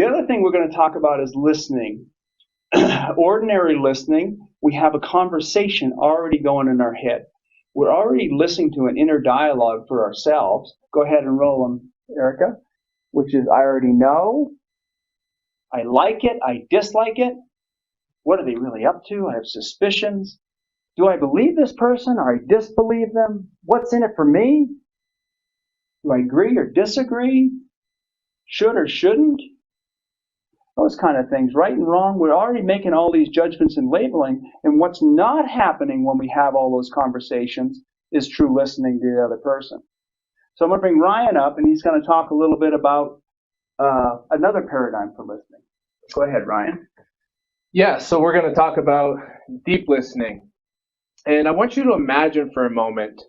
other thing we're going to talk about is listening. Ordinary listening, we have a conversation already going in our head. We're already listening to an inner dialogue for ourselves. Go ahead and roll them, Erica, which is I already know, I like it, I dislike it. What are they really up to? I have suspicions. Do I believe this person or I disbelieve them? What's in it for me? Do I agree or disagree? Should or shouldn't? Those kind of things, right and wrong. We're already making all these judgments and labeling, and what's not happening when we have all those conversations is true listening to the other person. So I'm going to bring Ryan up, and he's going to talk a little bit about another paradigm for listening. Go ahead, Ryan. Yeah, so we're going to talk about deep listening. And I want you to imagine for a moment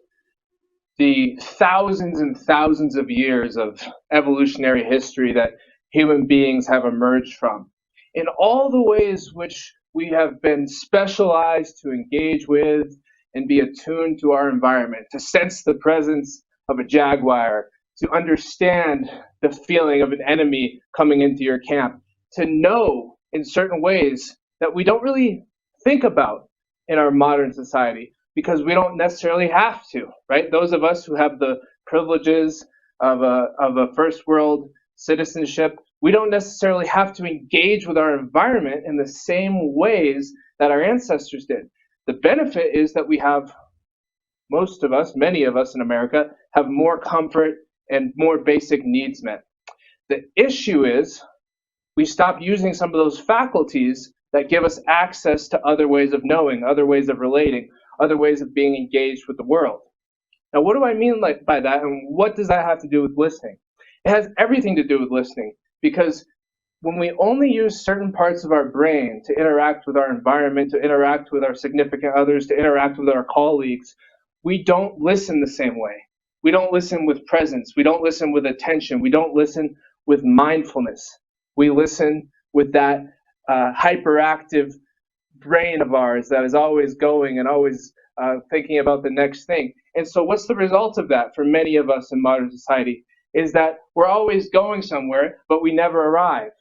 the thousands and thousands of years of evolutionary history that human beings have emerged from, in all the ways which we have been specialized to engage with and be attuned to our environment, to sense the presence of a jaguar, to understand the feeling of an enemy coming into your camp, to know in certain ways that we don't really think about in our modern society because we don't necessarily have to, right? Those of us who have the privileges of a first world citizenship, we don't necessarily have to engage with our environment in the same ways that our ancestors did. The benefit is that we have, most of us, many of us in America, have more comfort and more basic needs met. The issue is we stop using some of those faculties that give us access to other ways of knowing, other ways of relating, other ways of being engaged with the world. Now, what do I mean by that, and what does that have to do with listening? It has everything to do with listening, because when we only use certain parts of our brain to interact with our environment, to interact with our significant others, to interact with our colleagues, we don't listen the same way. We don't listen with presence. We don't listen with attention. We don't listen with mindfulness. We listen with that hyperactive brain of ours that is always going and always thinking about the next thing. And so what's the result of that for many of us in modern society is that we're always going somewhere, but we never arrive.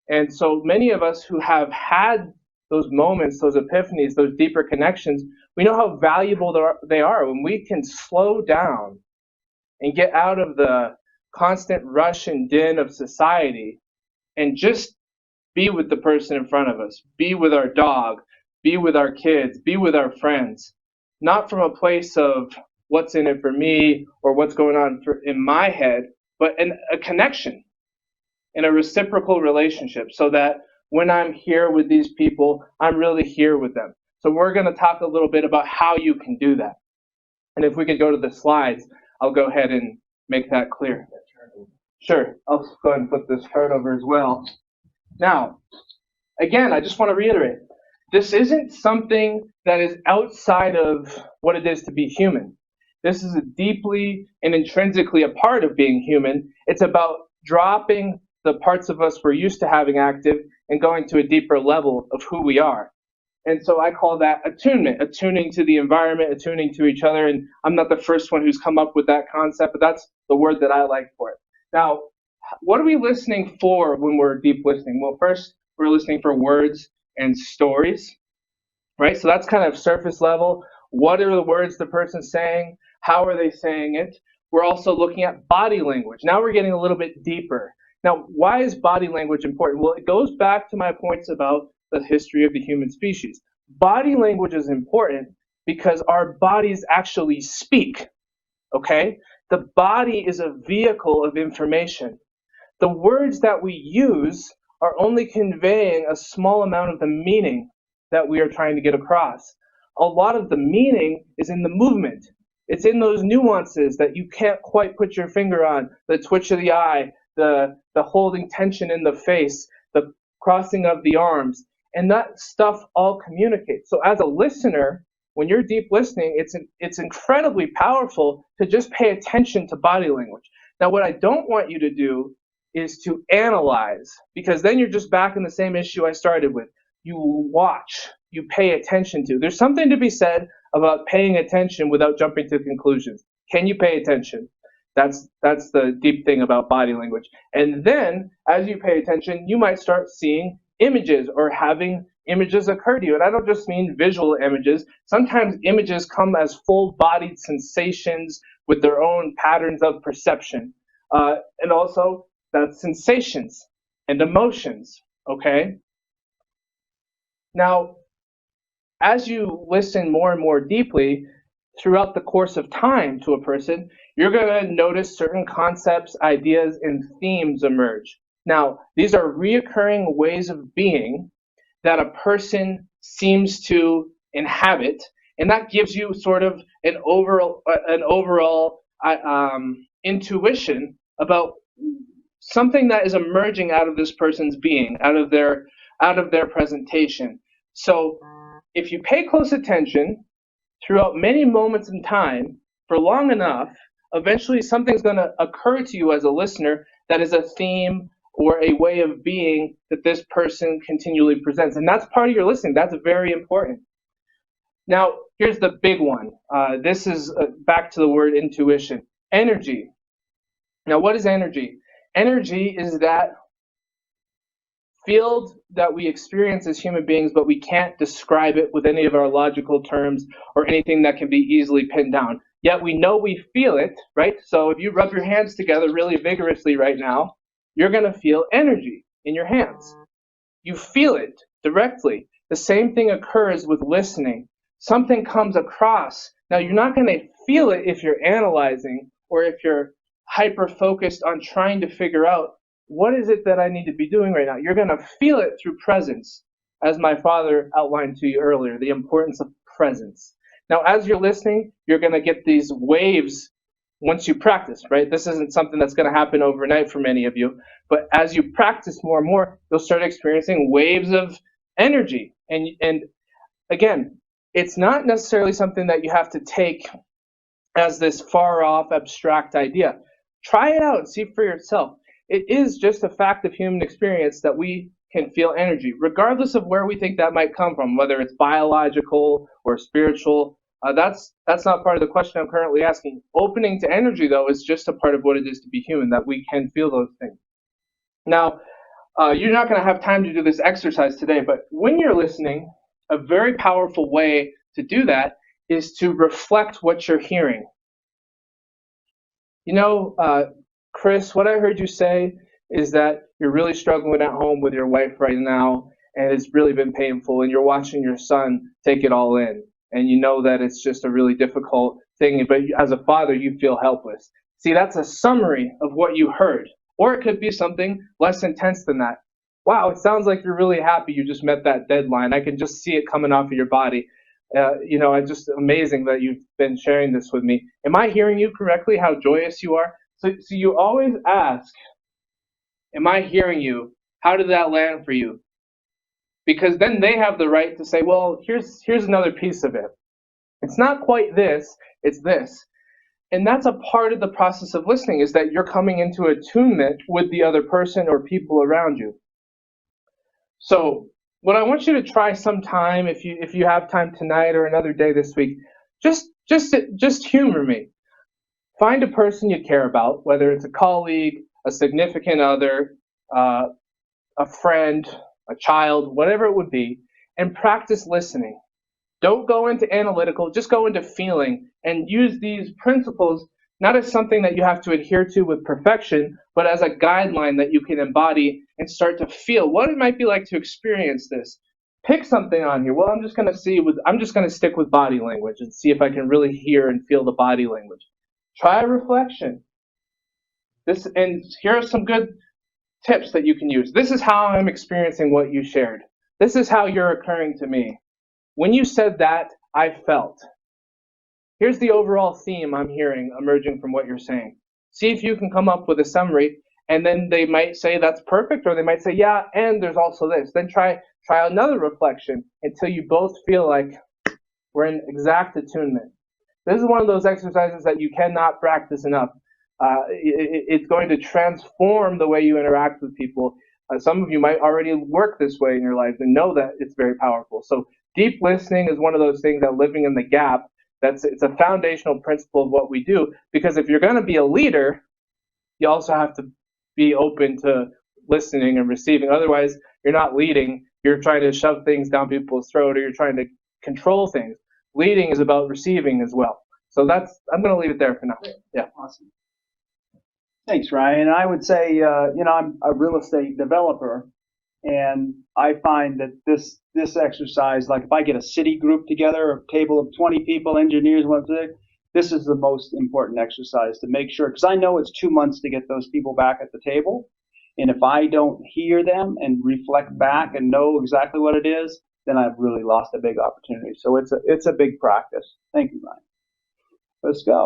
And so many of us who have had those moments, those epiphanies, those deeper connections, we know how valuable they are when we can slow down and get out of the constant rush and din of society and just be with the person in front of us, be with our dog, be with our kids, be with our friends, not from a place of what's in it for me or what's going on in my head, but in a connection, in a reciprocal relationship, so that when I'm here with these people, I'm really here with them. So we're going to talk a little bit about how you can do that. And if we could go to the slides, I'll go ahead and make that clear. Sure, I'll go ahead and put this chart over as well. Now, again, I just want to reiterate, this isn't something that is outside of what it is to be human. This is deeply and intrinsically a part of being human. It's about dropping the parts of us we're used to having active and going to a deeper level of who we are. And so I call that attunement, attuning to the environment, attuning to each other. And I'm not the first one who's come up with that concept, but that's the word that I like for it. Now, what are we listening for when we're deep listening? Well, first, we're listening for words and stories, right? So that's kind of surface level. What are the words the person's saying? How are they saying it? We're also looking at body language. Now we're getting a little bit deeper. Now, why is body language important? Well, it goes back to my points about the history of the human species. Body language is important because our bodies actually speak, okay? The body is a vehicle of information. The words that we use are only conveying a small amount of the meaning that we are trying to get across. A lot of the meaning is in the movement. It's in those nuances that you can't quite put your finger on, the twitch of the eye, the holding tension in the face, the crossing of the arms, and that stuff all communicates. So as a listener, when you're deep listening, it's incredibly powerful to just pay attention to body language. Now, what I don't want you to do is to analyze, because then you're just back in the same issue I started with. You watch, you pay attention to. There's something to be said about paying attention without jumping to conclusions. Can you pay attention? That's the deep thing about body language. And then, as you pay attention, you might start seeing images or having images occur to you. And I don't just mean visual images. Sometimes images come as full-bodied sensations with their own patterns of perception. And also, that's sensations and emotions, okay? Now, as you listen more and more deeply throughout the course of time to a person, you're going to notice certain concepts, ideas, and themes emerge. Now, these are reoccurring ways of being that a person seems to inhabit, and that gives you sort of an overall intuition about something that is emerging out of this person's being, out of their presentation. So if you pay close attention throughout many moments in time for long enough, eventually something's going to occur to you as a listener that is a theme or a way of being that this person continually presents. And that's part of your listening. That's very important. Now, here's the big one. This is back to the word intuition. Energy. Now, what is energy? Energy is that field that we experience as human beings, but we can't describe it with any of our logical terms or anything that can be easily pinned down. Yet we know we feel it, right? So if you rub your hands together really vigorously right now, you're going to feel energy in your hands. You feel it directly. The same thing occurs with listening. Something comes across. Now, you're not going to feel it if you're analyzing or if you're hyper-focused on trying to figure out what is it that I need to be doing right now. You're going to feel it through presence, as my father outlined to you earlier, the importance of presence. Now, as you're listening, you're going to get these waves once you practice, right? This isn't something that's going to happen overnight for many of you, but as you practice more and more, you'll start experiencing waves of energy. And again, it's not necessarily something that you have to take as this far off abstract idea. Try it out and see for yourself. It is just a fact of human experience that we can feel energy, regardless of where we think that might come from, whether it's biological or spiritual. That's not part of the question I'm currently asking. Opening to energy, though, is just a part of what it is to be human, that we can feel those things. Now, you're not going to have time to do this exercise today, but when you're listening, a very powerful way to do that is to reflect what you're hearing. You know, Chris, what I heard you say is that you're really struggling at home with your wife right now, and it's really been painful, and you're watching your son take it all in, and you know that it's just a really difficult thing, but as a father, you feel helpless. See, that's a summary of what you heard, or it could be something less intense than that. Wow, it sounds like you're really happy you just met that deadline. I can just see it coming off of your body. It's just amazing that you've been sharing this with me. Am I hearing you correctly, how joyous you are? So you always ask, am I hearing you? How did that land for you? Because then they have the right to say, well, here's another piece of it. It's not quite this, it's this. And that's a part of the process of listening, is that you're coming into attunement with the other person or people around you. So what I want you to try sometime, if you have time tonight or another day this week, just humor me. Find a person you care about, whether it's a colleague, a significant other, a friend, a child, whatever it would be, and practice listening. Don't go into analytical, just go into feeling, and use these principles not as something that you have to adhere to with perfection, but as a guideline that you can embody and start to feel what it might be like to experience this. Pick something on here. Well, I'm just going to stick with body language and see if I can really hear and feel the body language. Try a reflection. And here are some good tips that you can use. This is how I'm experiencing what you shared. This is how you're occurring to me. When you said that, I felt. Here's the overall theme I'm hearing emerging from what you're saying. See if you can come up with a summary, and then they might say that's perfect, or they might say, yeah, and there's also this. Then try another reflection until you both feel like we're in exact attunement. This is one of those exercises that you cannot practice enough. It's going to transform the way you interact with people. Some of you might already work this way in your lives and know that it's very powerful. So deep listening is one of those things that living in the gap It's a foundational principle of what we do, because if you're going to be a leader, you also have to be open to listening and receiving. Otherwise, you're not leading. You're trying to shove things down people's throat, or you're trying to control things. Leading is about receiving as well. So I'm going to leave it there for now. Yeah. Awesome. Thanks, Ryan. I would say, I'm a real estate developer, and I find that this exercise, like if I get a city group together, a table of 20 people, engineers, this is the most important exercise to make sure, because I know it's 2 months to get those people back at the table. And if I don't hear them and reflect back and know exactly what it is, then I've really lost a big opportunity. So it's a big practice. Thank you, Ryan. Let's go.